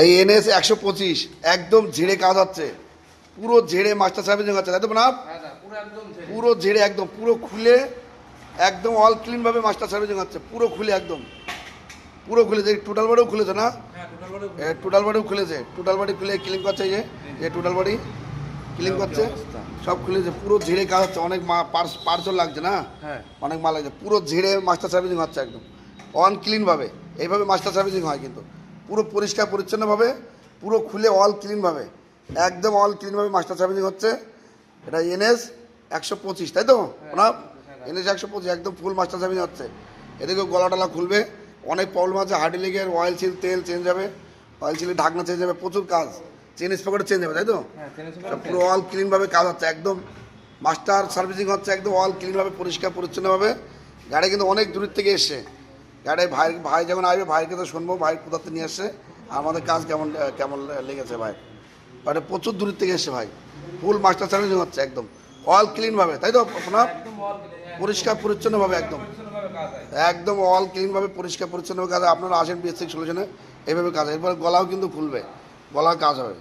এই NS 125 একদম ঝেড়ে কাজ হচ্ছে, পুরো ঝেড়ে মাস্টার সার্ভিসিং হচ্ছে, তাই তো না? পুরো ঝেড়ে একদম পুরো খুলে একদম অল ক্লিনভাবে মাস্টার সার্ভিসিং হচ্ছে, পুরো খুলে একদম পুরো খুলেছে। টোটাল বডিও খুলেছে না? টোটাল বডিও খুলেছে, টোটাল বডি খুলে ক্লিন করছে। এই যে টোটাল বডি ক্লিন করছে, সব খুলেছে, পুরো ঝেড়ে কাজ হচ্ছে। অনেক পার্সল লাগছে না, অনেক মাল লাগছে, পুরো ঝেড়ে মাস্টার সার্ভিসিং হচ্ছে একদম অন ক্লিনভাবে। এইভাবে মাস্টার সার্ভিসিং হয় কিন্তু পুরো পরিষ্কার পরিচ্ছন্নভাবে, পুরো খুলে অল ক্লিনভাবে, একদম অল ক্লিনভাবে মাস্টার সার্ভিসিং হচ্ছে। এটা NS 125, তাই তো না? NS 125 একদম ফুল মাস্টার সার্ভিসিং হচ্ছে। এদিকে গলা টলা খুলবে, অনেক প্রবলেম আছে, হার্ডি লেগের অয়েল সিল, তেল চেঞ্জ হবে, অয়েল সিলের ঢাকনা চেঞ্জ হবে, প্রচুর কাজ, চেন স্পকেট চেঞ্জ হবে, তাই তো? পুরো অল ক্লিনভাবে কাজ হচ্ছে, একদম মাস্টার সার্ভিসিং হচ্ছে, একদম অল ক্লিনভাবে পরিষ্কার পরিচ্ছন্নভাবে। গাড়ি কিন্তু অনেক দূরের থেকে এসছে, গাড়ি ভাই যখন আসবে ভাইকে তো শুনবো ভাই কোথা থেকে নিয়ে আসছে, আমাদের কাজ কেমন কেমন লেগেছে ভাই। মানে প্রচুর দূরের থেকে এসছে ভাই, ফুল মাস্টার সার্ভিসিং হচ্ছে একদম অল ক্লিনভাবে, তাই তো আপনার? পরিষ্কার পরিচ্ছন্নভাবে একদম একদম অল ক্লিনভাবে পরিষ্কার পরিচ্ছন্নভাবে কাজ। আপনারা আসেন BS6 সলিউশনে, এইভাবে কাজ। এরপরে গলাও কিন্তু খুলবে, গলার কাজ হবে।